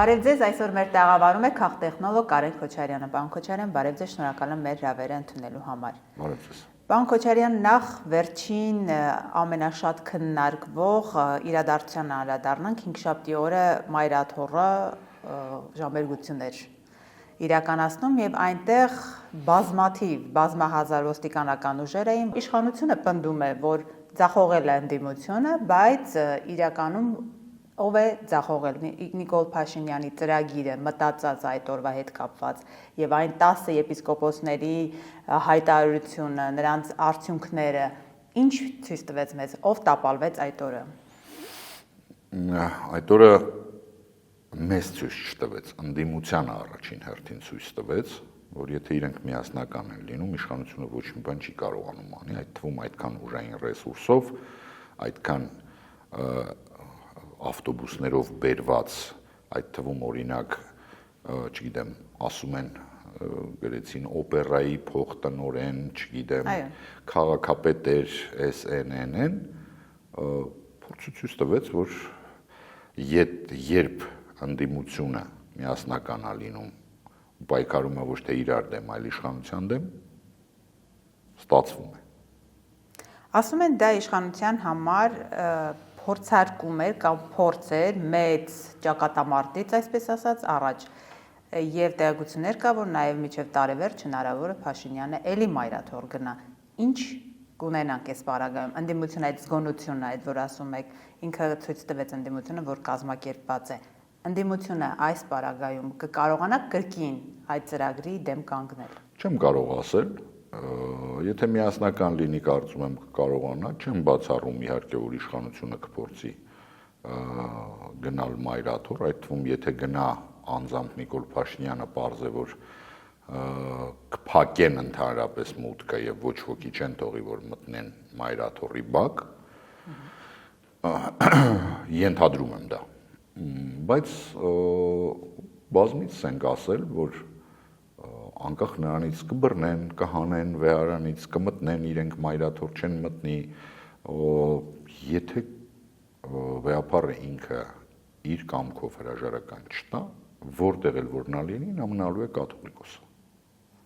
Բարև ձեզ, այսօր մեր տեղավարում է քաղտեխնոլոգ Կարեն Քոչարյանը։ Պարոն Քոչարյան, բարև ձեզ, շնորհակալ եմ մեր հրավերը ընդունելու համար։ Բարև ձեզ։ Պարոն Քոչարյան, նախ վերջին ամենաշատ քննարկվող իրադարձությանը անդրադառնանք, հինգշաբթի օրը Մայրաթոռը ժամերգություններ իրականացնում եւ այնտեղ բազմահազար ոստիկանական ուժեր էին։ Իշխանությունը պնդում է, որ ձախողել է ընդդիմությունը, բայց իրականում ով է ձախողել Նիկոլ Փաշինյանի ծրագիրը մտածած այդ օրվա հետ կապված եւ այն 10 եպիսկոպոսների հայտարարությունը, նրանց արդյունքները ինչ ցույց տվեց մեզ, ով տապալվեց այդ օրը։ Այդ օրը մեզ ցույց չտվեց, ընդդիմությանը առաջին հերթին ցույց տվեց, որ եթե իրենք միասնական են լինում, իշխանությունը ոչ մի բան չի կարողանում անի, այդ թվում այդքան ուժային ռեսուրսով, այդքան ավտոբուսներով բերված, այդ թվում օրինակ, չգիտեմ, ասում են գրեցին օպերայի փոխտնօրեն, չգիտեմ, քաղաքապետեր SNN-են, փորձը ցույց տվեց, որ երբ ընդդիմությունը միասնական է լինում, պայքարում է ոչ թե իրար դեմ, այլ իշխանության դեմ, ստացվում է։ Ասում են դա իշխանության համար փորձարկում էր կամ փորձ էր մեծ ճակատամարտից, այսպես ասած, առաջ եւ տեղեկություններ կա, որ նաեւ միջև տարեվերջ հնարավոր է Փաշինյանը էլի Մայրաթոռ գնա։ Ինչ կունենանք այս պարագայում, ընդդիմությունը այդ զգոնությունն է, այդ որ ասում եք, ինքը ցույց տվեց ընդդիմությունը, որ կազմակերպված է։ Ընդդիմությունը այս պարագայում կկարողանա կրկին այդ ծրագրի դեմ կանգնել։ Չեմ կարող ասել, եթե միասնական լինի, կարծում եմ կկարողանա, չեմ բացառում իհարկե, որ իշխանությունը կփորձի գնալ Մայրաթոռ, այդ թվում եթե գնա անձամբ Նիկոլ Փաշինյանը, պարզ է, որ կփակեն ընդհանրապես մուտքը եւ ոչ ոքի չեն թողի, որ մտնեն Մայրաթոռի բակ, ենթադրում եմ դա, բայց բազմից ենք ասել, որ անկախ նրանից կբռնեն, կհանեն վեհարանից, կմտնեն իրենք Մայրաթոռ չեն մտնի, եթե վեհապարը ինքը իր կամքով հրաժարական չտա, որտեղ էլ որ նա լինի, նա մնալու է կաթողիկոս։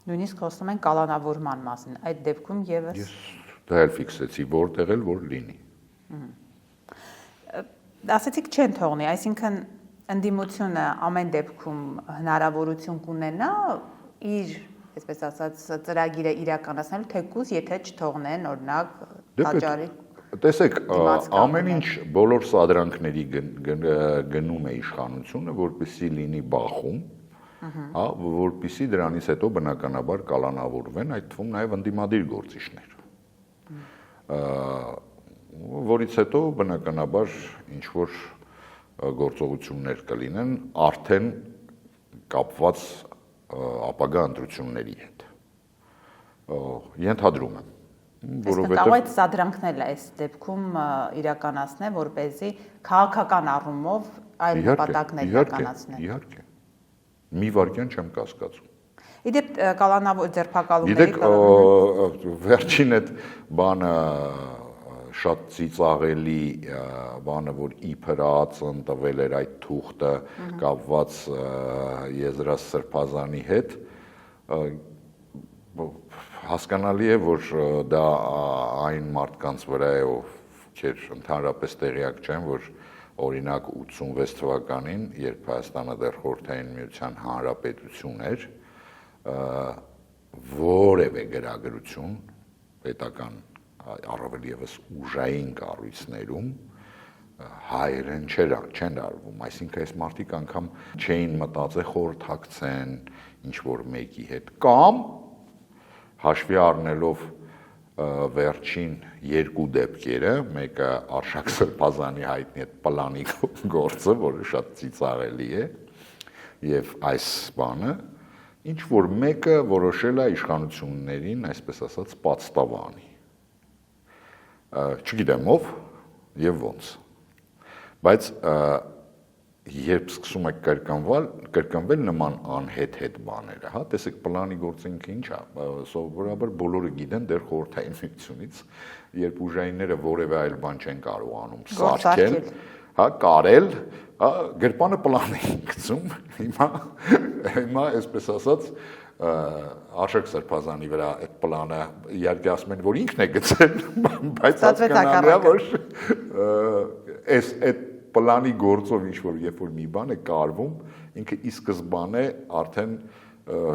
Նույնիսկ խոսում են կալանավորման մասին, այդ դեպքում եւս։ Ես դա էլ ֆիքսեցի, որտեղ էլ որ լինի։ Ասեցիք չեն թողնի, այսինքն ընդդիմությունը ամեն դեպքում հնարավորություն կունենա իր, այսպես ասած, ծրագիրը իրականացնելու, թեկուզ եթե չթողնեն, օրինակ, տաճարի։ Տեսեք, ամեն ինչ բոլոր սադրանքների գնում է իշխանությունը, որպեսզի լինի բախում, որպեսզի դրանից հետո բնականաբար կալանավորվեն, այդ թվում նաև ընդդիմադիր գործիչներ, որից հետո բնականաբար ինչ-որ գործողություններ կլինեն արդեն կապված ապագա ընտրությունների հետ։ Ենթադրում եմ, որովհետև այդ սադրանքն էլ այս դեպքում իրականացնեն, որպեսզի քաղաքական առումով այլ նպատակներ իրականացնեն։ Իհարկե, մի վայրկյան չեմ կասկածում։ Իդեպ կալանավոր ձերբակալումների Գիտեք, վերջին այդ բանը շատ ծիծաղելի բանը, որ իբր ԱԱՑ-ն տվել էր այդ թուղթը կապված Եզրաստ Սրբազանի հետ, հասկանալի է, որ դա այն մարդկանց վրա է, ովքեր ընդհանրապես տեղյակ չեն, որ օրինակ 86 թվականին, երբ Հայաստանը դեռ Խորհրդային Միության Հանրապետություն էր, որևէ գրագրություն պետական առավել եւս ուժային կառույցներում հայերեն չեն արվում, այսինքն այս մարդիկ անգամ չէին մտածել խորհրդակցեն ինչ-որ մեկի հետ, կամ հաշվի առնելով վերջին երկու դեպքերը, մեկը Արշակ Սրբազանի հայտնի այդ պլանի գործը, որը շատ ծիծաղելի է, եւ այս բանը, ինչ որ մեկը որոշել է իշխանություններին, այսպես ասած, պատստավանի։ Չգիտեմ ով եւ ոնց։ Բայց երբ սկսում եք կրկնվել նման անհետ բաները, հա, տեսեք պլանի գործը ինքը ինչ է, սովորաբար բոլորը գիտեն դեռ Խորհրդային Միությունից, երբ ուժայինները որևէ այլ բան չեն կարողանում սարքել, հա, կարել, հա, գրպանը պլան էին գցում, հիմա այսպես ասած Արշակ Սրբազանի վրա այդ պլանը իհարկե ասում են, որ ինքն է գցել, բայց հասկանալի է, որ այդ պլանի գործով ինչ-որ երբ որ մի բան է կարվում, ինքը ի սկզբանե արդեն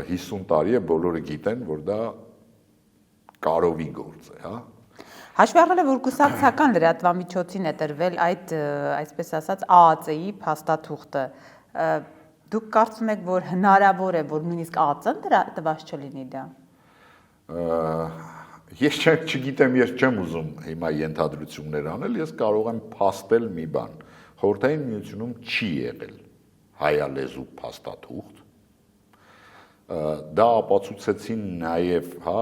50 տարի է բոլորը գիտեն, որ դա կարովի գործ է, հա։ Հաշվի առնելով, որ կուսակցական լրատվամիջոցին է տրվել այդ, այսպես ասած, ԱԱԾ-ի փաստաթուղթը, դուք կարծում եք, որ հնարավոր է, որ նույնիսկ ԱԱԾ-ն տված չլինի դա։ Ես չգիտեմ, ես չեմ ուզում հիմա ենթադրություններ անել, ես կարող եմ փաստել մի բան։ Խորհրդային Միությունում չի եղել հայալեզու փաստաթուղթ։ Դա ապացուցեցին նաև, հա,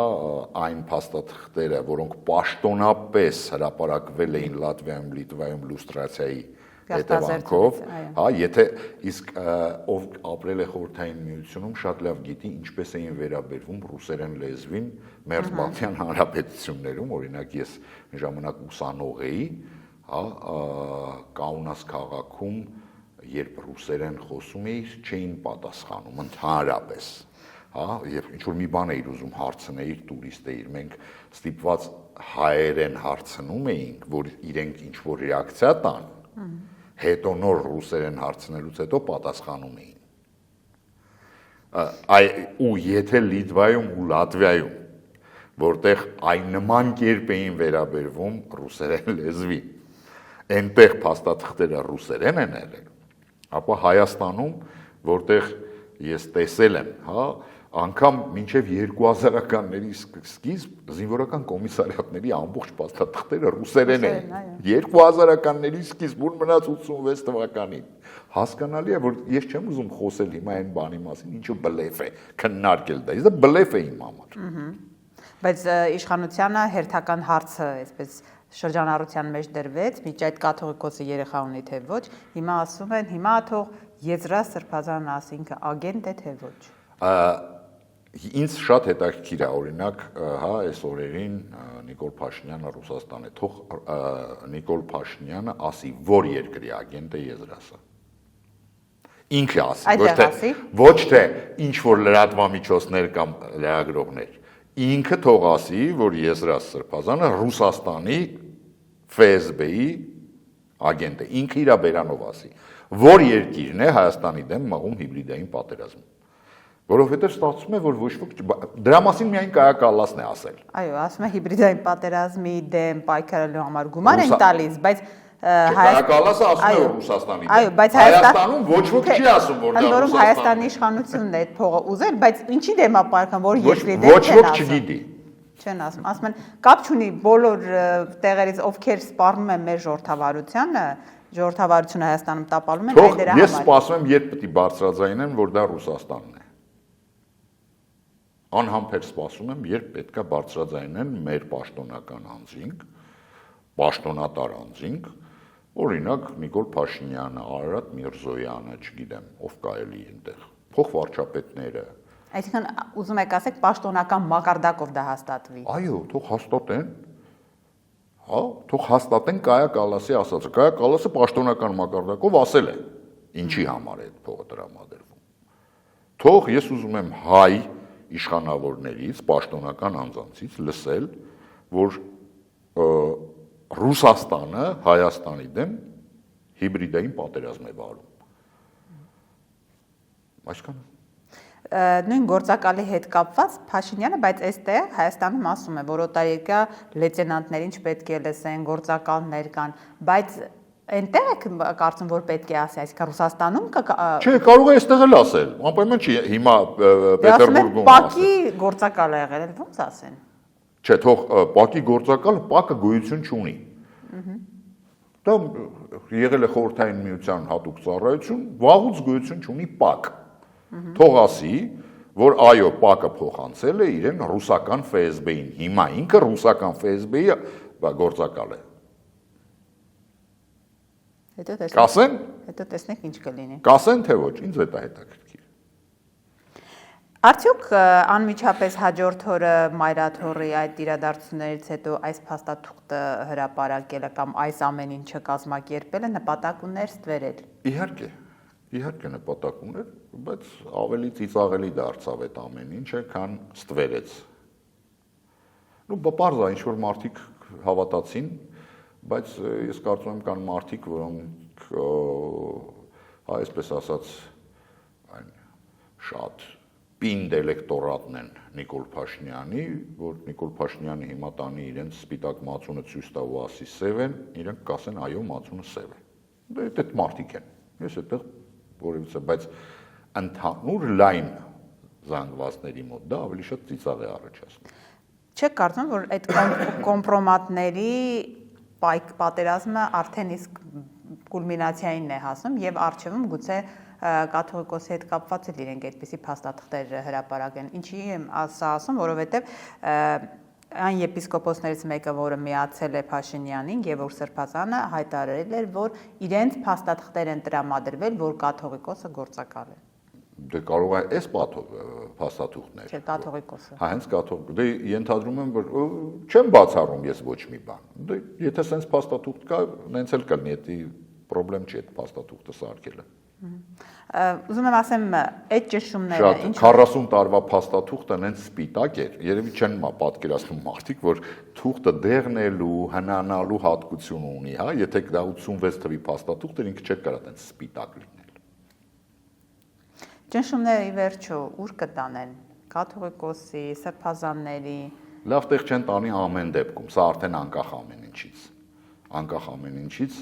այն փաստաթղթերը, որոնք պաշտոնապես հրապարակվել էին Լատվիայում, Լիտվայում լուստրացիայի հետևանքով, հա, եթե իսկ ով ապրել է Խորհրդային Միությունում, շատ լավ գիտի ինչպես էին վերաբերվում ռուսերեն լեզվին Մերձբալթյան հանրապետություններում, օրինակ ես ժամանակ ուսանող էի, հա, Կաունաս քաղաքում, երբ ռուսերեն խոսում էի, չէին պատասխանում ընդհանրապես, հա, եւ ինչ որ մի բան էիր ուզում հարցնել, տուրիստ էիր, մենք ստիպված հայերեն հարցնում էինք, որ իրենք ինչ որ ռեակցիա տան, հետո նոր ռուսերեն հարցնելուց հետո պատասխանում էին։ Ու եթե Լիտվայում ու Լատվիայում, որտեղ այն նման կերպ էին վերաբերվում ռուսերեն լեզվին, այնտեղ փաստաթղթերը ռուսերեն են եղել, ապա Հայաստանում, որտեղ ես տեսել եմ, հա, անգամ մինչև 2000-ականների սկիզբ զինվորական կոմիսարիատների ամբողջ փաստաթղթերը ռուսերեն էին։ 2000-ականների սկիզբ ու մնաց 86 թվականին։ Հասկանալի է, որ ես չեմ ուզում խոսել հիմա այն բանի մասին, ինչը բլեֆ է, քննարկել դա։ Դա բլեֆ է իմ համար։ Բայց իշխանությանը հերթական հարցը, այսպես շրջանառության մեջ դրվեց, միջ այդ կաթողիկոսի երեխա ունի թե ոչ, հիմա ասում են, հիմա թող Եզրաս Սրբազանն ասի, ինքը ագենտ է թե ոչ։ Ինձ շատ հետաքրքիր է, օրինակ, հա, այս օրերին Նիկոլ Փաշինյանը Ռուսաստան է, թող Նիկոլ Փաշինյանը ասի, որ երկրի ագենտ է Եզրասը։ Ինքը ասի, ոչ թե ինչ որ լրատվամիջոցներ կամ լրագրողներ։ Ինքը թող ասի, որ Եզրաս Սրբազանը Ռուսաստանի ՖՍԲ-ի ագենտ է, ինքը իր բերանով ասի, որ երկիրն է Հայաստանի դեմ մղում հիբրիդային պատերազմ։ Որովհետև ստացվում է, որ ոչ ոք դրա մասին միայն Կայա Կալասն է ասել։ Այո, ասում է հիբրիդային պատերազմի դեմ պայքարելու համար գումար են տալիս, բայց Կայա Կալասը ասում է Ռուսաստանի այո, դեմ։ բայց Հայաստանում ոչ ոք չի ասում, որ դա Ռուսաստանի Հայաստանի իշխանությունն է այդ փողը ուզել, բայց ինչի դեմ է պայքարում, որ երկրի դեմ ոչ ոք չգիտի։ Չեն ասում են կապ չունի բոլոր տեղերից ովքեր սպառնում են մեր ժողովրդավարությունը, ժողովրդավարությունը Հայաստանում տապալում են այդ դրա համար։ Ես սպասում եմ, երբ պետք է բարձրաձայնեն, որ դա Ռուսաստանն է։ Անհամբեր սպասում եմ, երբ պետք է բարձրաձայնեն մեր պաշտոնական անձինք, պաշտոնատար անձինք, օրինակ Նիկոլ Փաշինյանը, Արարատ Միրզոյանը, չգիտեմ, ով կա էլի այնտեղ, փոխվարչապետները։ Այսինքն ուզում եք ասեք պաշտոնական մակարդակով դա հաստատվի։ Այո, թող հաստատեն։ Հա, թող հաստատեն Կայա Կալասի ասածը։ Կայա Կալասը պաշտոնական մակարդակով ասել է, ինչի համար է այդ փողը տրամադրվում։ Թող ես ուզում եմ հայ իշխանավորներից, պաշտոնական անձանցից լսել, որ Ռուսաստանը Հայաստանի դեմ հիբրիդային պատերազմ է վարում։ Այսքանը։ Նույն գործակալի հետ կապված Փաշինյանը, բայց այստեղ Հայաստանում ասում է, որ օտարերկրյա լեյտենանտներին չպետք է լսեն, գործակալներ կան, բայց այնտեղ եք կարծում, որ պետք է ասի, այսինքն Ռուսաստանում Չէ, կարող է այստեղ էլ ասել, անպայման չի, հիմա Պետերբուրգում Պակի գործակալ է եղել, ո՞նց ասեն։ Չէ, թող Պակի գործակալը Պակը գոյություն չունի։ Դա եղել է Խորհրդային Միության հատուկ ծառայություն, վաղուց գոյություն չունի Պակ։ Թող ասի, որ այո, Պակը փոխանցել է իրեն ռուսական ՖՍԲ-ին, հիմա ինքը ռուսական ՖՍԲ-ի գործակալ է։ Կասեն։ Հետո տեսնենք ինչ կլինի։ Կասեն թե ոչ, ինձ դա հետաքրքիր։ Արդյոք անմիջապես հաջորդ օրը մայրաթորի այդ իրադարձություններից հետո այս փաստաթուղթը հրապարակելը կամ այս ամեն ինչը կազմակերպելը նպատակ ուներ ստվերել։ Իհարկե նպատակ ուներ, բայց ավելի ծիծաղելի դարձավ այդ ամեն ինչը, քան ստվերեց։ Պարզ է, ինչ որ մարդիկ հավատացին, բայց ես կարծում եմ կան մարդիկ, որոնք այսպես ասած այն շատ պինդ էլեկտորատն են Նիկոլ Փաշինյանի, որ Նիկոլ Փաշինյանը հիմա տանի իրենց սպիտակ մածունը ցույց տա ու ասի սև են, իրենք կասեն այո, մածունը սև է։ Այդ մարդիկ են։ Ես այդտեղ որևիցե, բայց ընդհանուր լայն զանգվածների մոտ դա ավելի շատ ծիծաղ է առաջացնում։ Չեք կարծում, որ այդ կոմպրոմատների պատերազմը արդեն իսկ կուլմինացիային է հասնում եւ առջևում գուցե կաթողիկոսի հետ կապված էլ իրենք այդպիսի փաստաթղթեր հրապարակեն։ Ինչի եմ սա ասում, որովհետեւ այն եպիսկոպոսներից մեկը, որը միացել է Փաշինյանին, Գևորգ Սրբազանը, հայտարարել էր, որ իրենց փաստաթղթեր են տրամադրվել, որ կաթողիկոսը գործակալ է։ Դե կարող է այս փաստաթուղթներ։ Չէ, կաթողիկոսը։ Հենց կաթողիկ։ Դե ենթադրում եմ, որ չեմ բացառում ես ոչ մի բան։ Դե եթե sense փաստաթուղթ կա, նենց էլ կլինի, դա պրոբլեմ չի այդ փաստաթուղթը սարքելը։ Ուզում եմ ասեմ, այդ ճշտումները ինչ 40 տարվա փաստաթուղթը նենց սպիտակ էր, երևի չեն պատկերացնում մարդիկ, որ թուղթը դեղնելու, հնանալու հատկություն ունի, հա, եթե դա 86 թվի փաստաթուղթ էր, ինքը չէր կարող նենց սպիտակ լինել։ Ճնշումները ի վերջո ուր կտանեն կաթողիկոսի, սրբազանների։ Լավ տեղ չեն տանի ամեն դեպքում, սա արդեն անկախ ամեն ինչից։ Անկախ ամեն ինչից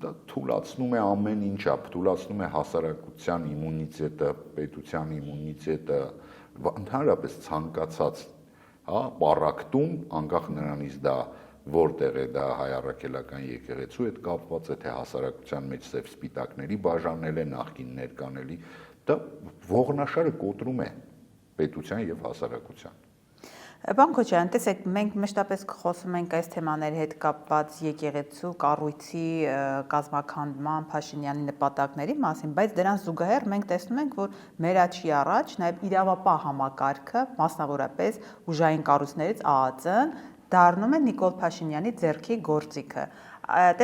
դա թույլատնում է ամեն ինչը, թույլատնում է հասարակության իմունիտետը, պետության իմունիտետը, ընդհանրապես ցանկացած, հա, պառակտում, անկախ նրանից դա որտեղ է դա հայ առաքելական եկեղեցու հետ կապված է, թե հասարակության մեջ սև սպիտակների բաժանել է, նախկին ներկանելի, դա ողնաշարը կոտրում է պետության եւ հասարակության։ Պարոն Քոչարյան, տեսեք, մենք մշտապես խոսում ենք այս թեմաների հետ կապված եկեղեցու կառույցի կազմաքանդման Փաշինյանի նպատակների մասին, բայց դրան զուգահեռ մենք տեսնում ենք, որ մեր աչքի առաջ նաև իրավապահ համակարգը, մասնավորապես ուժային կառույցներից ԱԱԾ-ն դառնում է Նիկոլ Փաշինյանի ձեռքի գործիքը։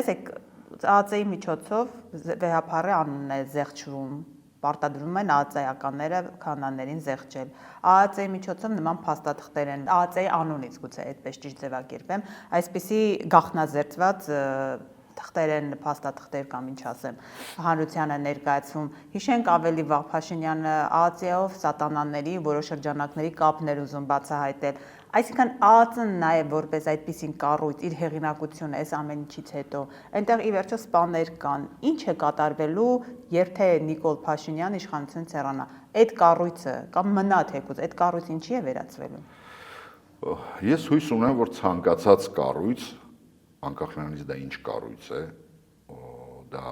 Տեսեք, ԱԱԾ-ի միջոցով վեհափառի անունն է զեղչվում, պարտադրում են ԱԱԾ-ականները քահանաներին զեղչել։ ԱԱԾ-ի միջոցով նման փաստաթղթեր են, ԱԱԾ-ի անունից գուցե այդպես ճիշտ ձևակերպեմ, այսպիսի գաղտնազերծված թղթեր են, փաստաթղթեր կամ ինչ ասեմ, հանրությանը ներկայացվում։ Հիշենք ավելի վաղ Փաշինյանը ԱԱԾ-ով սատանաների որոշ շրջանակների կապներ ուզում բացահայտել։ Այսինքն ԱԱԾ-ն նաև որպես այդպիսին կառույց իր հեղինակությունը այս ամեն ինչից հետո այնտեղ ի վերջո սպաներ կան։ Ինչ է կատարվելու, երբ թե Նիկոլ Փաշինյան իշխանությունից հեռանա։ Այդ կառույցը կամ մնա թեկուզ, այդ կառույցը ինչի է վերածվելու։ Ես հույս ունեմ, որ ցանկացած կառույց, անկախ նրանից դա ինչ կառույց է, դա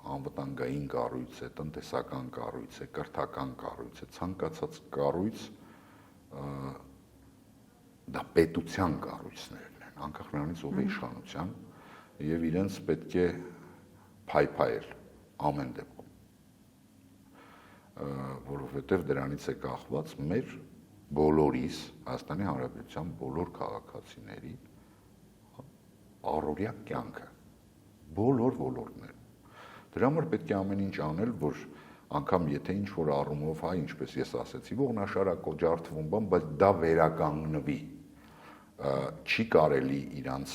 անվտանգային կառույց է, տնտեսական կառույց է, կրթական կառույց է, ցանկացած կառույց դա պետության կառույցներն են, անկախ նրանից ով է իշխանության եւ իրենց պետք է փայփայել ամեն դեպքում, որովհետեւ դրանից է կախված մեր բոլորիս, Հայաստանի Հանրապետության բոլոր քաղաքացիների առօրյա կյանքը, բոլոր ոլորտներ։ Դրա համար պետք է ամեն ինչ անել, որ անգամ եթե ինչ որ առումով, հա, ինչպես ես ասեցի, ողնաշարակո ջարդվում բան, բայց դա վերականգնվի։ Չի կարելի իրանց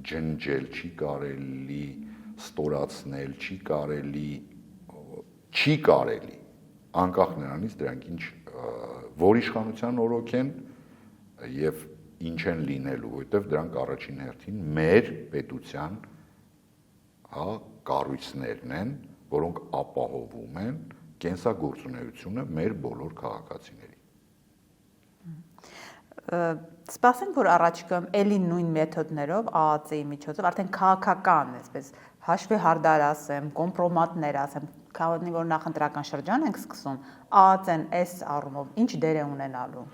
ջնջել, չի կարելի ստորացնել, չի կարելի անկախ նրանից դրանք ինչ որ իշխանության օրոք են եւ ինչ են լինելու, որովհետեւ դրանք առաջին հերթին մեր պետության, հա, կառույցներն են, որոնք ապահովում են կենսագործունեությունը մեր բոլոր քաղաքացիների։ Սպասենք, որ առաջիկայում էլի նույն մեթոդներով ԱԱԾ-ի միջոցով արդեն քաղաքական, այսպես հաշվի հարդար ասեմ, կոմպրոմատներ ասեմ, քանի որ նախընտրական շրջան ենք սկսում, ԱԱԾ-ն այս առումով ինչ դեր է ունենալու։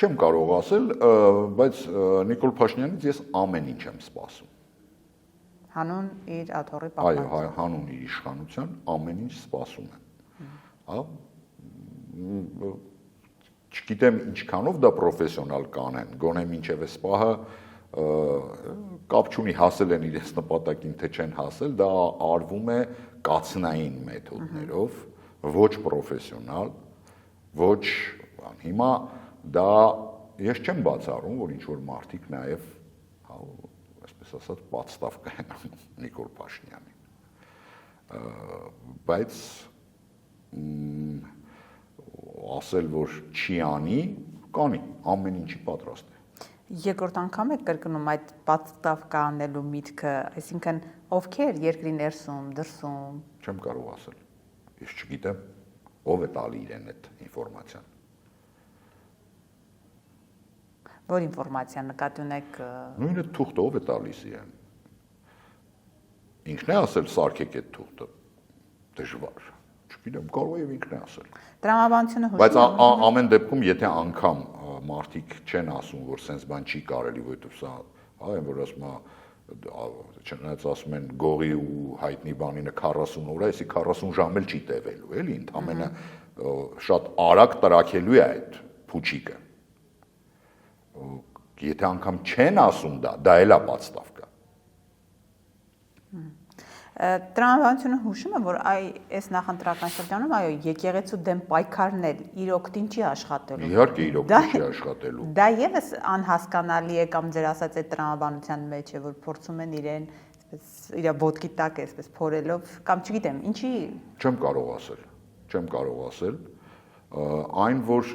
Չեմ կարող ասել, բայց Նիկոլ Փաշինյանից ես ամեն ինչ եմ սպասում։ Հանուն իր աթոռի պահպանության։ Այո, հանուն իր իշխանության ամեն ինչ սպասում եմ։ հա չգիտեմ ինչքանով դա պրոֆեսիոնալ կանեն, գոնե մինչև այս պահը կապ չունի հասել են իրենց նպատակին, թե չեն հասել, դա արվում է կացնային մեթոդներով, ոչ պրոֆեսիոնալ, ոչ բան։ Հիմա դա ես չեմ բացառում, որ ինչ որ մարդիկ նաև, հա, այսպես ասած, պատստավ կհենան Նիկոլ Փաշինյանին։ Բայց ասել, որ չի անի, կանի, ամեն ինչի պատրաստ է։ Երկրորդ անգամ եք կրկնում այդ պատստավ կանելու միտքը, այսինքն ովքեր երկրի ներսում, դրսում։ Չեմ կարող ասել։ Ես չգիտեմ, ով է տալի իրեն այդ ինֆորմացիան։ Որ ինֆորմացիա նկատի ունեք։ Նույնը թուղթը ով է տալիս իրեն։ Ինքն է ասել սարքեք այդ թուղթը։ Դժվար։ Չգիտեմ, կարող է եւ ինքն է ասել։ Տրամաբանությունը հուշում է։ Բայց ամեն դեպքում, եթե անգամ մարդիկ չեն ասում, որ sense բան չի կարելի, որովհետեւ սա, այն որ ասում է, չնայած ասում են գողի ու հայտնի բանինը 40 օր է, այսի 40 ժամ էլ չի տևելու, էլի, ընդամենը շատ արագ տրաքելու է այդ փուչիկը։ Եթե անգամ չեն ասում դա էլ է պատստավ կա։ Տրամաբանությունը հուշում է, որ այս նախընտրական շրջանում, այո, եկեղեցու դեմ պայքարներ իր օգտին չի աշխատելու։ Իհարկե իր օգտին չի աշխատելու։ Դա եւս անհասկանալի է կամ ձեր ասած այդ տրամաբանության մեջ է, որ փորձում են իրեն այսպես իր ոտքի տակ այսպես փորելով կամ չգիտեմ, ինչի։ Չեմ կարող ասել։ Այն որ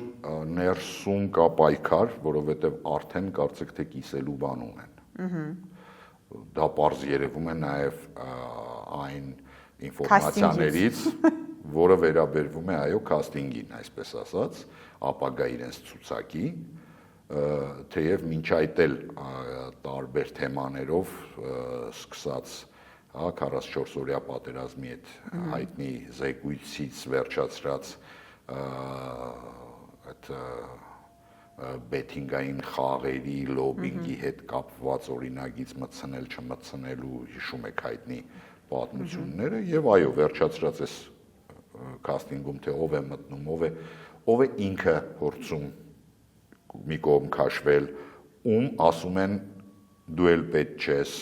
ներսում կա պայքար, որովհետև արդեն կարծեք թե կիսելու բան ունեն։ Դա պարզ երևում է նաև այն ինֆորմացիաներից, որը վերաբերվում է այո կաստինգին, այսպես ասած, ապագա իրենց ցուցակի, թեև մինչ այդ էլ տարբեր թեմաներով սկսած 44-օրյա պատերազմի այդ հայտնի զեկույցից վերջացրած այդ բեթինգային խաղերի լոբինգի հետ կապված օրինագից մտցնել չմտցնելու հիշում եք հայտնի պատմությունները եւ այո վերջացրած այս կաստինգում թե ով է մտնում ով է ինքը փորձում մի կողմ քաշվել ում ասում են դու էլ պետք չես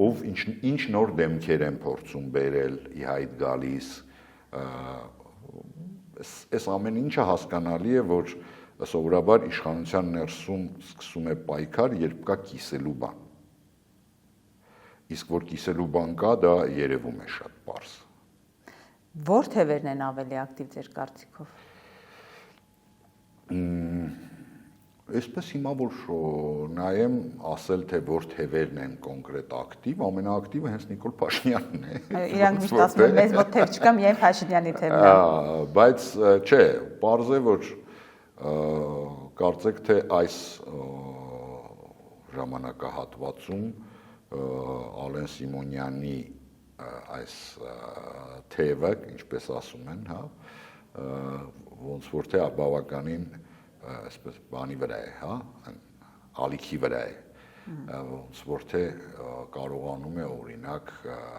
ով ինչ նոր դեմքեր են փորձում բերել ի հայտ գալիս այս ամեն ինչը հասկանալի է որ սովորաբար իշխանության ներսում սկսում է պայքար, երբ կա կիսելու բան։ Իսկ որ կիսելու բան կա, դա երևում է շատ պարզ։ Որ թևերն են ավելի ակտիվ ձեր կարծիքով։ Այսպես հիմա որ նայեմ ասել թե որ թևերն են կոնկրետ ակտիվ, ամենաակտիվը հենց Նիկոլ Փաշինյանն է։ Իրանք միշտ ասում են մեզ մոտ թև չկա, միայն Փաշինյանի թևն է։ Բայց չէ, պարզ է որ կարծեք թե այս ժամանակահատվածում Ալեն Սիմոնյանի այս թևը, ինչպես ասում են, հա, ոնց որ թե բավականին այսպես բանի վրա է, հա, ալիքի վրա է, ոնց որ թե կարողանում է օրինակ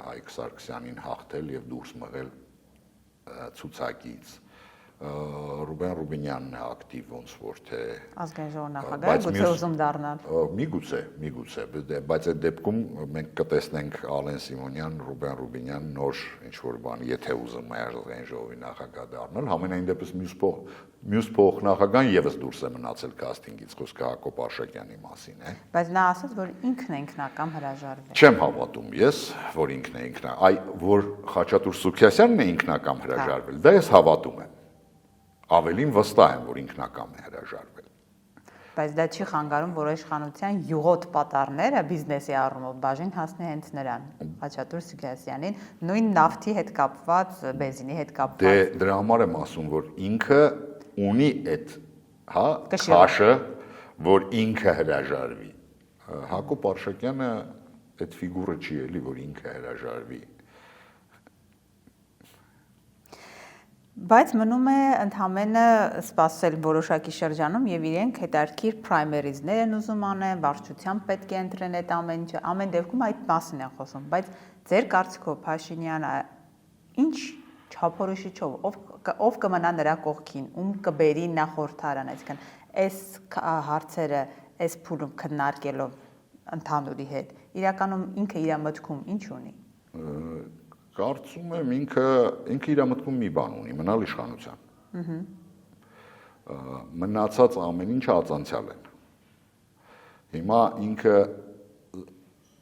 Հայկ Սարգսյանին հաղթել եւ դուրս մղել ցուցակից Ռուբեն Ռուբինյանն է ակտիվ ոնց որ թե ազգային ժողովնախագահ գուցե ուզում դառնալ միգուցե բայց այդ դեպքում մենք կտեսնենք Ալեն Սիմոնյան Ռուբեն Ռուբինյան նոր ինչ որ բան եթե ուզում է ազգային ժողովի նախագահ դառնալ համենայն դեպս մյուս փոխնախագահան եւս դուրս է մնացել կաստինգից խոսքը Հակոբ Արշակյանի մասին է բայց նա ասաց որ ինքն է ինքնական հրաժարվել չեմ հավատում ես որ ինքն է որ Խաչատուր Սուքիասյանն է ինքնական հրաժարվել դա ես հավատում եմ Ավելին վստահ եմ, որ ինքնակամ է հրաժարվել։ Բայց դա չի խանգարում, որ իշխանության յուղոտ պատառները բիզնեսի առումով բաժին հասնի հենց նրան, Խաչատուր Սուքիասյանին, նույն նավթի հետ կապված, բենզինի հետ կապված։ Դե դրա համար եմ ասում, որ ինքը ունի այդ, հա, քաշը, որ ինքը հրաժարվի։ Հակոբ Արշակյանը այդ ֆիգուրը չի էլի, որ ինքը հրաժարվի։ Բայց մնում է ընդհանրապես սպասել որոշակի շրջանում եւ իրենք հետարքիր պրայմերիզներ են ուզում անեն, վարչության պետք է ընտրեն այդ ամեն ինչը, ամեն դեպքում այդ մասին են խոսում, բայց ձեր կարծիքով Փաշինյանը ինչ չափորոշիչով, ով ով կմնա նրա կողքին, ում կբերի նախորդարան, այսինքն այս հարցերը այս փուլում քննարկելով ընդհանուրի հետ, իրականում ինքը իր մտքում ինչ ունի։ Կարծում եմ ինքը իր մտքում մի բան ունի, մնալ իշխանության։ Մնացած ամեն ինչը ածանցյալ են։ Հիմա ինքը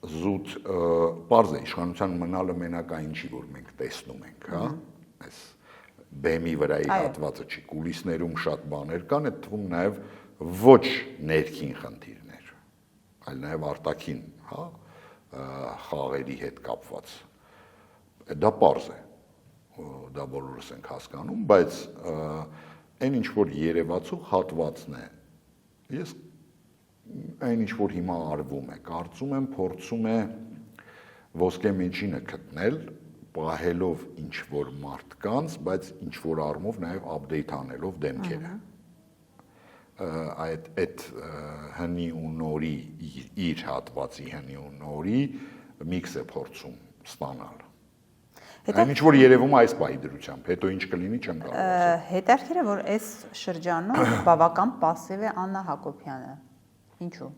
զուտ պարզ է իշխանության մնալը մենակ այն չի, որ մենք տեսնում ենք, հա, այս բեմի վրայի հատվածը չի, կուլիսներում շատ բաներ կան, այդ թվում նաև ոչ ներքին խնդիրներ, այլ նաև արտաքին, հա, խաղերի հետ կապված։ Դա պարզ է, դա բոլորս ենք հասկանում, բայց այն ինչ որ երևացող հատվածն է, ես այն ինչ որ հիմա արվում է, կարծում եմ փորձում է ոսկե մեջինը գտնել, պահելով ինչ որ մարդկանց, բայց ինչ որ առումով նաև update անելով դեմքերը։ Այդ հնի ու նորի իր հատվածի հնի ու նորի միքս է փորձում ստանալ։ Այն ինչ որ երևում է այս պահի դրությամբ, հետո ինչ կլինի չեմ կարող ասել։ Հետաքրքիր է, որ այս շրջանում բավական պասիվ է Աննա Հակոբյանը։ Ինչու՞։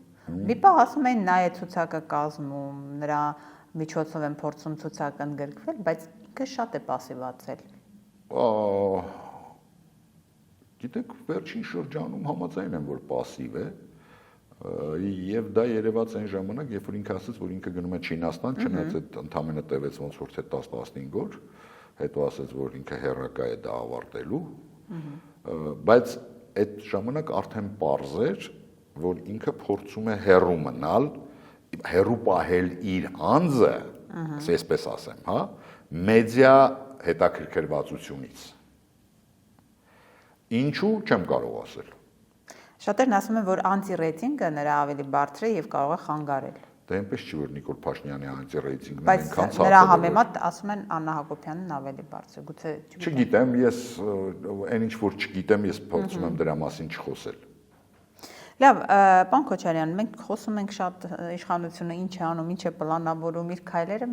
Մի պահ ասում են նա է ցուցակը կազմում, նրա միջոցով են փորձում ցուցակը ընդգրկվել, բայց ինքը շատ է պասիվացել։ Գիտեք, վերջին շրջանում համաձայն եմ, որ պասիվ է, եւ դա երևաց այն ժամանակ, երբ որ ինքը ասաց, որ ինքը գնում է Չինաստան, չնայած այդ ընդամենը տևեց ոնց որ թե 10-15 օր, հետո ասաց, որ ինքը հերրակա է դա ավարտելու, բայց այդ ժամանակ արդեն պարզ էր, որ ինքը փորձում է հեռու մնալ, հեռու պահել իր անձը, այսպես ասեմ, հա, մեդիա հետաքրքրվածությունից։ Ինչու չեմ կարող ասել։ Շատերն ասում են, որ անտի-ռեյտինգը նրա ավելի բարձր է եւ կարող է խանգարել։ Դա այնպես չի, որ Նիկոլ Փաշինյանի անտի-ռեյտինգն այնքան ցածր է։ Բայց նրա համեմատ ասում են Աննա Հակոբյանն ավելի բարձր է։ Գուցե չգիտեմ, ես այն ինչ որ չգիտեմ, ես փորձում եմ դրա մասին չխոսել։ Լավ, պարոն Քոչարյան, մենք խոսում ենք շատ իշխանությունը ինչ է անում, ինչ է պլանավորում, իր քայլերը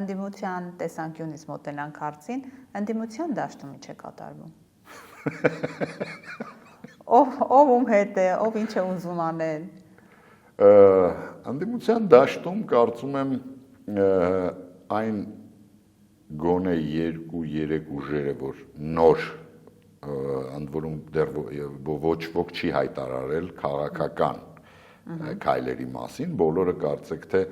ընդդիմության տեսանկյունից մոտենանք հարցին, ընդդիմության դաշտում ինչ է կատարվում։ Ով ում հետ է, ով ինչ է ուզում անել։ Ընդդիմության դաշտում կարծում եմ այն գոնե 2-3 ուժերը, որ նոր ընդ որում դեռ ոչ ոք չի հայտարարել քաղաքական քայլերի մասին, բոլորը կարծեք թե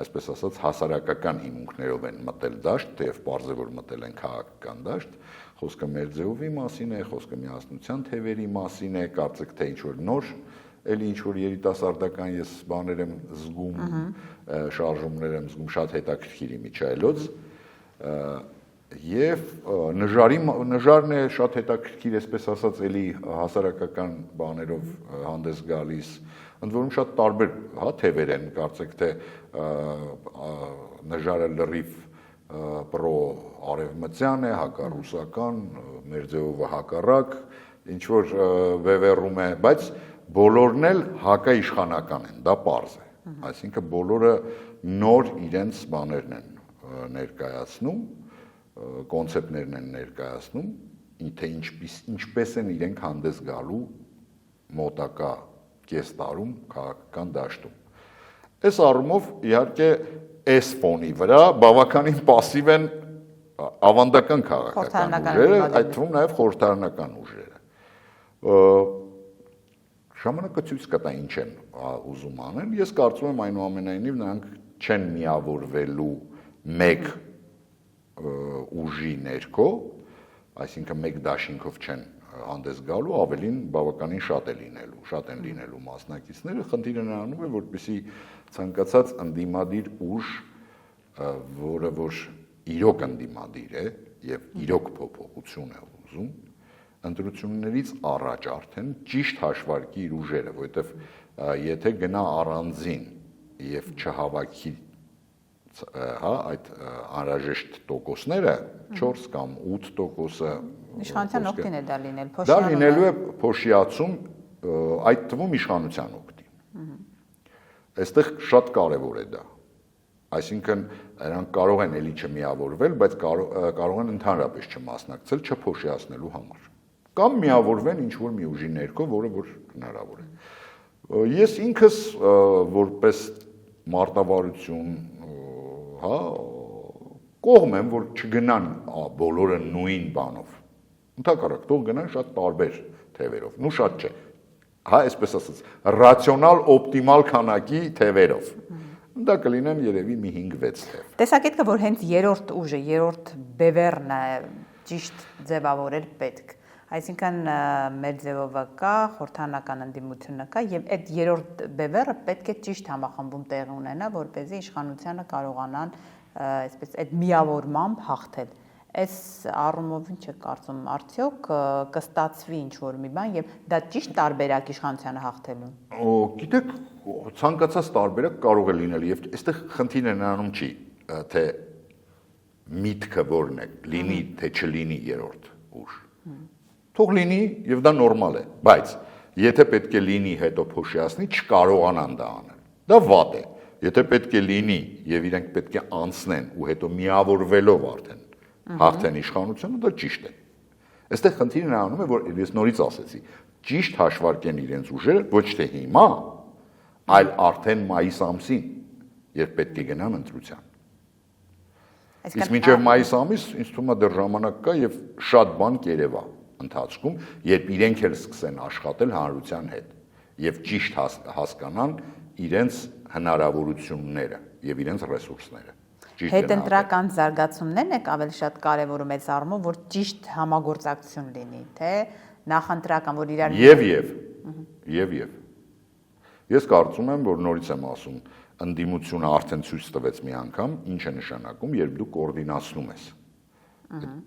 այսպես ասած հասարակական հիմունքներով են մտել դաշտ, թեև պարզ է որ մտել են քաղաքական դաշտ, խոսքը Մերձեովի մասին է, խոսքը միասնության թևերի մասին է, կարծեք թե ինչ որ նոր, էլի ինչ որ երիտասարդական ես բաներ եմ զգում, շարժումներ եմ զգում, շատ հետաքրքիր իմիջայլոց, եւ նժարն է շատ հետաքրքիր, այսպես ասած, էլի հասարակական բաներով հանդես գալիս, ընդ որում շատ տարբեր, հա, թևեր են, կարծեք թե նժարը լրիվ պրո արևմտյան է, հակառուսական, Մերձեովը հակառակ, ինչ որ վևեռում է, բայց բոլորն էլ հակաիշխանական են, դա պարզ է, այսինքն բոլորը նոր իրենց բաներն են ներկայացնում, կոնցեպտներն են ներկայացնում, թե ինչպես են իրենք հանդես գալու մոտակա կես տարում քաղաքական դաշտում։ Այս առումով իհարկե այս ֆոնի վրա բավականին պասիվ են ավանդական քաղաքական ուժերը, այդ թվում նաև խորհրդարանական ուժերը։ Ժամանակը ցույց կտա ինչ են ուզում անել։ Ես կարծում եմ այնուամենայնիվ նրանք չեն միավորվելու մեկ ուժի ներքո, այսինքն մեկ դաշինքով չեն հանդես գալու, ավելին բավականին շատ են լինելու մասնակիցները, խնդիրը նրանում է, որպեսզի ցանկացած ընդդիմադիր ուժ, որը որ իրոք ընդդիմադիր է եւ իրոք փոփոխություն է ուզում, ընտրություններից առաջ արդեն ճիշտ հաշվարկի իր ուժերը, որովհետեւ եթե գնա առանձին եւ չհավաքի հա այդ անհրաժեշտ տոկոսները 4 կամ 8%-ը իշխանության օգտին է դա լինել, դա լինելու է փոշիացում այդ թվում իշխանության օգտին։ Այստեղ շատ կարևոր է դա, Այսինքն նրանք կարող են էլի չմիավորվել, բայց կարող են ընդհանրապես չմասնակցել, չփոշիացնելու համար։ Կամ միավորվեն ինչ-որ մի ուժի ներքո, որը որ հնարավոր է։ Ես ինքս որպես մարտավարություն, հա, կողմ եմ, որ չգնան բոլորը նույն բանով։ Ընդհակառակ, թող գնան շատ տարբեր թևերով, նու շատ չէ։ Հա, այսպես ասած, ռացիոնալ օպտիմալ քանակի թևերով։ Դա կլինեն երևի մի 5-6 թև։ Տեսակետքը, որ հենց երրորդ ուժը, երրորդ բևեռն է ճիշտ ձևավորել պետք։ Այսինքն մեր ձևովը կա, խորհրդանական ընդդիմությունը կա եւ այդ երրորդ բևեռը պետք է ճիշտ համախմբում տեղի ունենա, որպեսզի իշխանությանը կարողանան այսպես այդ միավորմամբ հաղթել։ Այս առումով ինչ է կարծում, արդյոք կստացվի ինչ-որ մի բան եւ դա ճիշտ տարբերակ իշխանությանը հաղթելու։ Գիտեք, ցանկացած տարբերակ կարող է լինել եւ այստեղ խնդիրն է նրանում չի, թե միտքը որն է, լինի թե չլինի երրորդ ուժ։ Թող լինի եւ դա նորմալ է, բայց եթե պետք է լինի հետո փոշիացնի, չկարողանան դա անել։ Դա վատ է։ Եթե պետք է լինի եւ իրենք պետք է անցնեն ու հետո միավորվելով արդեն հաղթեն իշխանությունը, դա ճիշտ է։ Այստեղ խնդիրը նրանում է, որ ես նորից ասեցի, ճիշտ հաշվարկեն իրենց ուժերը, ոչ թե հիմա, այլ արդեն մայիս ամսին, երբ պետք է գնան ընտրության։ Իսկ մինչև մայիս ամիս ինձ թվում է դեռ ժամանակ կա եւ շատ բան կերևա ընթացքում, երբ իրենք էլ սկսեն աշխատել հանրության հետ եւ ճիշտ հասկանան իրենց հնարավորությունները եւ իրենց ռեսուրսները։ Հետընտրական զարգացումներն եք ավելի շատ կարևորում այս առումով, որ ճիշտ համագործակցություն լինի, թե նախընտրական, որ իրար եւ Ես կարծում եմ, որ նորից եմ ասում, ընդդիմությունը արդեն ցույց տվեց մի անգամ, ինչ է նշանակում, երբ դու կոորդինացնում ես։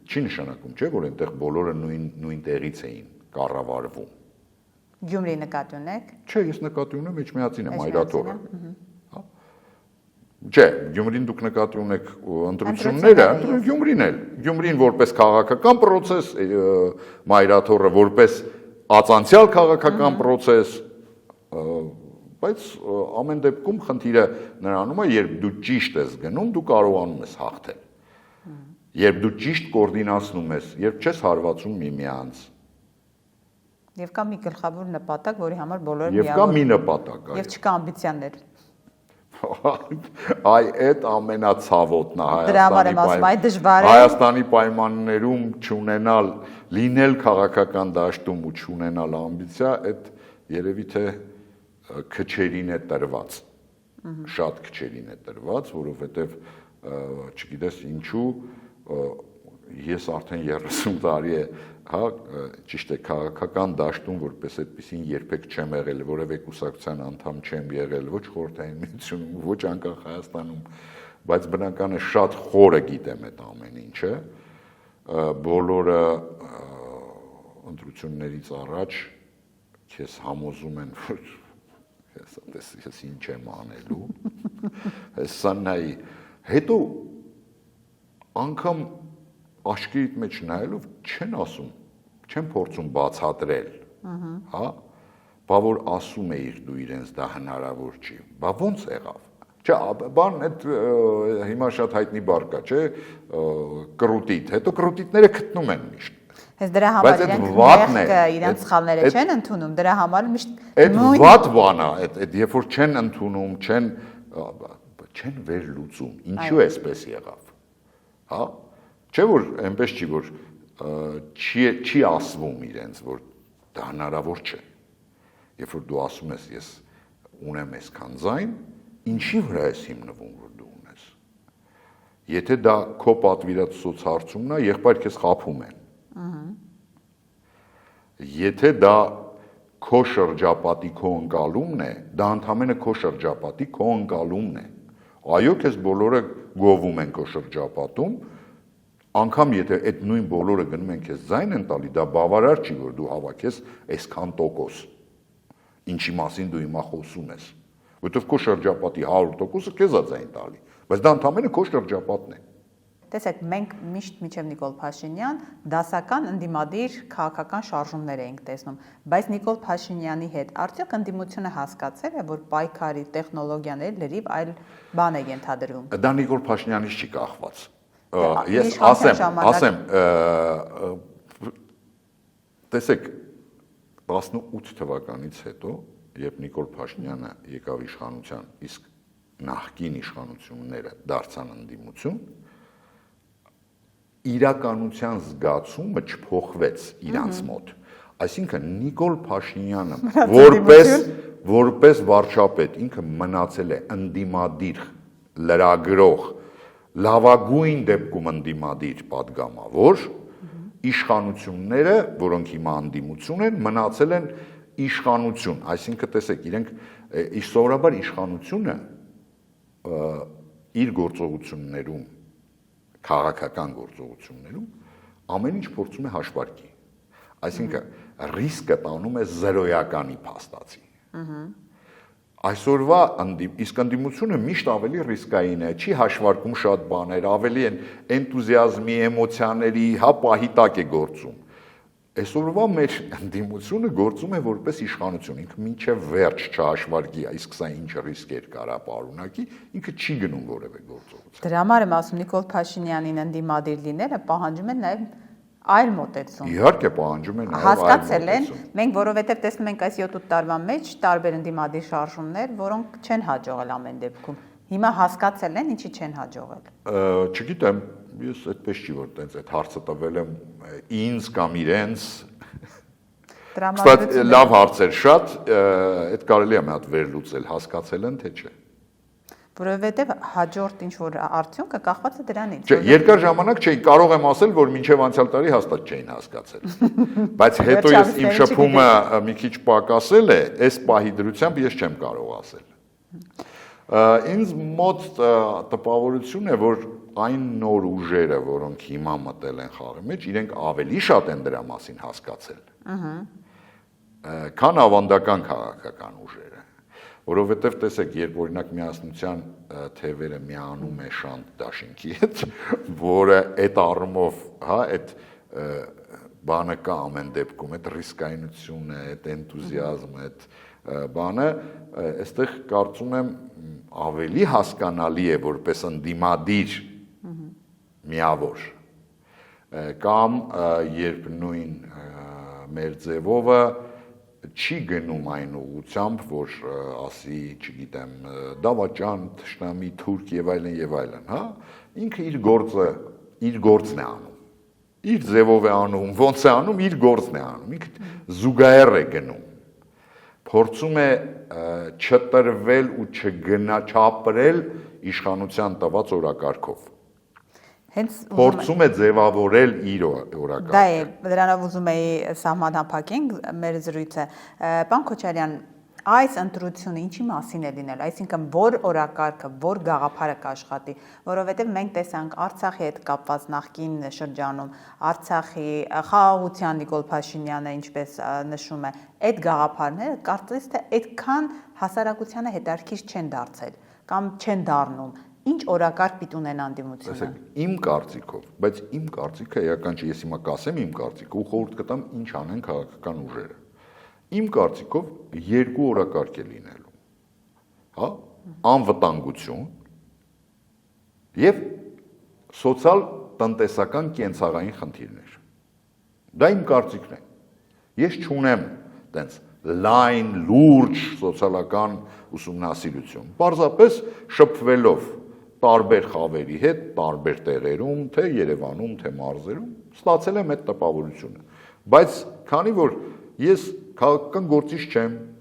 Չի նշանակում, չէ՞, որ այնտեղ բոլորը նույն տեղից էին կառավարվում։ Գյումրի նկատի ունեք։ Չէ, ես նկատի ունեմ Էջմիածին եմ, Այրաթորը։ Չէ, Գյումրին դուք նկատի ունեք ընտրությունները, Գյումրին էլ։ Գյումրին որպես քաղաքական process, Այրաթորը որպես ածանցյալ քաղաքական process, բայց ամեն դեպքում խնդիրը նրանում է, երբ դու ճիշտ ես գնում, դու կարողանում ես հաղթել։ Երբ դու ճիշտ կոորդինացնում ես, երբ չես հարվածում միմյանց։ Եվ կա մի գլխավոր նպատակ, որի համար բոլորը միավորվում են։ Եվ կա մի նպատակ, այո։ Եվ չկա ամբիցիաներ։ Այ այդ ամենացավոտն է Հայաստանի պայմաններում չունենալ, լինել քաղաքական դաշտում ու չունենալ ամբիցիա, այդ երևի թե քչերին է տրված, շատ քչերին է տրված, որովհետև չգիտես ինչու, ես արդեն 30 տարի է, հա, ճիշտ է, քաղաքական դաշտում որպես այդպեսին երբեք չեմ եղել, որևէ կուսակցության անդամ չեմ եղել, ոչ Խորհրդային Միությունում, ոչ անկախ Հայաստանում, բայց բնական է շատ խորը գիտեմ այդ ամեն ինչը, բոլորը ընտրություններից առաջ քեզ համոզում են, որ ես ինչ եմ անելու, հեսա նայի, հետո անգամ աշկերիդ մեջ նայելով չեն ասում, չեն փորձում բացատրել, հա, բա որ ասում էիր դու իրենց դա հնարավոր չի, բա ոնց եղավ, չէ, բան այդ հիմա շատ հայտնի բառ կա, չէ, կրուտիտ, հետո կրուտիտները գտնում են միշտ։ Հենց դրա համար իրենց սխալները չեն ընդունում, դրա համար միշտ այդ վատ բան է, այդ երբ որ չեն ընդունում, չեն վերլուծում, ինչու էսպես եղավ, հա, չէ որ այնպես չի, որ չի ասվում իրենց, որ դա հնարավոր չէ, երբ որ դու ասում ես, ես ունեմ այսքան ձայն, ինչի վրա ես հիմնվում, որ դու ունես, եթե դա քո պատվիրատուոց հարցումն է, եղբայր քեզ խաբում են, եթե դա քո շրջապատի քո ընկալումն է, դա ընդհանրապես քո շրջապատի քո ընկալումն է, այո, քեզ բոլորը գովում են քո շրջապատում, անգամ եթե այդ նույն բոլորը գնում են քեզ ձայն են տալի, դա բավարար չի, որ դու հավաքես այսքան տոկոս, ինչի մասին դու հիմա խոսում ես, որովհետև քո շրջապատի 100%-ը քեզ է ձայն տալի, բայց դա ընդհանրապես քո շրջապատն է, տեսեք, մենք միշտ միջև Նիկոլ Փաշինյան դասական ընդդիմադիր քաղաքական շարժումներ էինք տեսնում, բայց Նիկոլ Փաշինյանի հետ արդյոք ընդդիմությունը հասկացել է, որ պայքարի տեխնոլոգիաները լրիվ այլ բան է ենթադրվում։ Դա Նիկոլ Փաշինյանից չի կախված։ Ես ասեմ, տեսեք, 18 թվականից հետո, երբ Նիկոլ Փաշինյանը եկավ իշխանության, իսկ նախկին իշխանությունները դարձան ընդդիմություն, իրականության զգացումը չփոխվեց իրանց մոտ։ Այսինքն Նիկոլ Փաշինյանը որպես վարչապետ ինքը մնացել է ընդդիմադիր, լրագրող, լավագույն դեպքում ընդդիմադիր падգամավոր, իշխանությունները, որոնք հիմա ընդդիմություն են, մնացել են իշխանություն, այսինքն տեսեք, իրենք սովորաբար իշխանությունը իր գործողություններում, քաղաքական գործողություններում ամեն ինչ փորձում է հաշվարկի։ Այսինքն ռիսկը տանում է զրոյականի փաստացի։ Այսօրվա իսկ ընդդիմությունը միշտ ավելի ռիսկային է, չի հաշվարկում շատ բաներ, ավելի են էնտուզիազմի, էմոցիաների, պահի տակ է գործում։ Այսօրվա մեր ընդդիմությունը գործում է որպես իշխանություն, ինքը մինչև վերջ չհաշվարկի, իսկ սա ինչ ռիսկեր կարա պարունակի, ինքը չի գնում որևէ գործողություն։ Դրա համար եմ ասում, Նիկոլ Փաշինյանին ընդդիմադիր լինելը պահանջում են նաև այլ մոտեցում։ Իհարկե պահանջում են նաև այլ մոտեցում։ Հասկացել են, մենք որովհետև տեսնում ենք այս 7-8 տարվա մեջ տարբեր ընդդիմադիր շարժումներ, որոնք չեն հաջողել ամեն դեպքում։ Հիմա հասկացել են, ինչի չեն հաջողել։ Չգիտեմ, ես այդպես չի որ տենց այդ հարցը տվել եմ ինձ կամ իրենց։ Կստати լավ հարցեր շատ, այդ կարելի է մի հատ վերլուծել, հասկացել են թե չէ։ Որովհետև հաջորդ ինչ որ արդյունքը կախված է դրանից։ Չէ, երկար ժամանակ չէի, կարող եմ ասել, որ մինչև անցյալ տարի հաստատ չէին հասկացել։ Բայց հետո ես իմ շփումը մի քիչ պակասել է, այս պահի դրությամբ ես չեմ կարող ասել։ Ինձ մոտ տպավորություն է, որ այն նոր ուժերը, որոնք հիմա մտել են խաղի մեջ, իրենք ավելի շատ են դրա մասին հասկացել։ Քան ավանդական քաղաքական ուժերը։ Որովհետև տեսեք, երբ օրինակ միասնության թևերը միանում է Շանթ Դաշինքի հետ, որը այդ առումով, այդ բանը կա ամեն դեպքում, այդ ռիսկայնությունը, այդ էնտուզիազմը, այդ բանը, այստեղ կարծում եմ ավելի հասկանալի է որպես ընդդիմադիր միավոր, կամ երբ նույն Մերձևովը չի գնում այն ուղղությամբ, որ ասի, չգիտեմ, դավաճան, թշնամի, թուրք եւ այլն, հա, ինքը իր գործն է անում։ Իր ձևով է անում, ոնց է անում, իր գործն է անում։ Ինքը զուգահեռ է գնում։ Փորձում է չտրվել ու չապրել իշխանության տված օրակարգով։ Հենց փորձում է ձևավորել իր օրակարգը։ Դա է, դրանով ուզում էի սահմանափակենք մեր զրույցը։ Պարոն Քոչարյան, այս ընտրությունը ինչի մասին է լինել, այսինքն որ օրակարգը, որ գաղափարը կաշխատի, որովհետև մենք տեսանք Արցախի հետ կապված նախկին շրջանում, Արցախի խաղաղության Նիկոլ Փաշինյանը ինչպես նշում է, այդ գաղափարները կարծես թե այդքան հասարակությանը հետաքրքիր չեն դարձել կամ չեն դառնում։ Ինչ օրակարգ պիտի ունենա ընդդիմությունը։ Իմ կարծիքով, բայց իմ կարծիքը էական չի, ես հիմա կասեմ իմ կարծիքը ու խորհուրդ կտամ ինչ անեն քաղաքական ուժերը։ Իմ կարծիքով երկու օրակարգ է լինելու։ Հա, անվտանգություն եւ սոցիալ-տնտեսական կենցաղային խնդիրներ։ Դա իմ կարծիքն է։ Ես չունեմ տենց լայն, լուրջ սոցիալական ուսումնասիրություն։ Պարզապես շփվելով տարբեր խավերի հետ, տարբեր տեղերում, թե Երևանում, թե մարզերում, ստացել եմ այդ տպավորությունը։ Բայց քանի որ ես քաղաքական գործիչ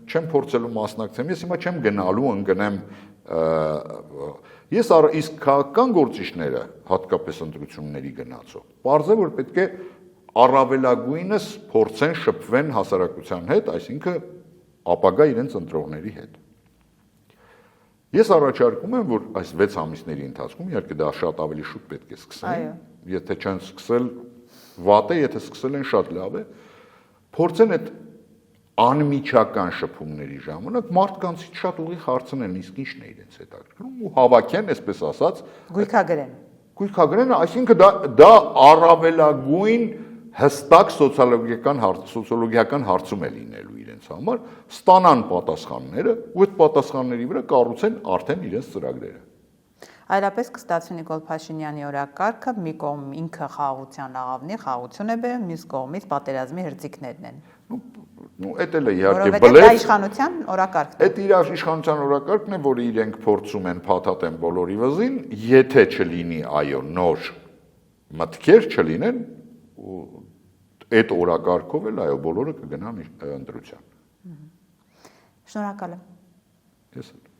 չեմ փորձելու մասնակցեմ, ես հիմա չեմ գնալու ընկնեմ, ես իսկ քաղաքական գործիչները, հատկապես ընտրությունների գնացող, պարզ է, որ պետք է առավելագույնս փորձեն շփվեն հասարակության հետ, այսինքն ապագա իրենց ընտրողների հետ։ Ես առաջարկում եմ, որ այս 6 ամիսների ընթացքում, իհարկե դա շատ ավելի շուտ պետք է սկսեն, եթե չեն սկսել վատ է, եթե սկսել են շատ լավ է, փորձեն այդ անմիջական շփումների ժամանակ մարդկանցից շատ ուղիղ հարցնեն, իսկ ինչն է իրենց հետաքրքրում ու հավաքեն, այսպես ասած, գույքագրեն։ Գույքագրեն, այսինքն դա առավելագույն հստակ սոցիոլոգիական հարցում է լինելու իրենց համար, ստանան պատասխանները ու այդ պատասխանների վրա կառուցեն արդեն իրենց ծրագրերը։ Այլապես կստացվի Նիկոլ Փաշինյանի օրակարգը մի կողմ ինքը խաղաղության աղավնի, խաղաղություն է բերում, մյուս կողմից պատերազմի հրձիքներն են։ Ну, это էլ է իհարկե Որովհետև դա իշխանության օրակարգն է։ Այդ իր իշխանության օրակարգն է, որը իրենք փորձում են փաթաթեն բոլորի վզին, եթե չլինի այո նոր մտքեր չլինեն, այդ օրակարգով էլ այո բոլորը կգնան ընտրության։ Շնորհակալ եմ։ Ես էլ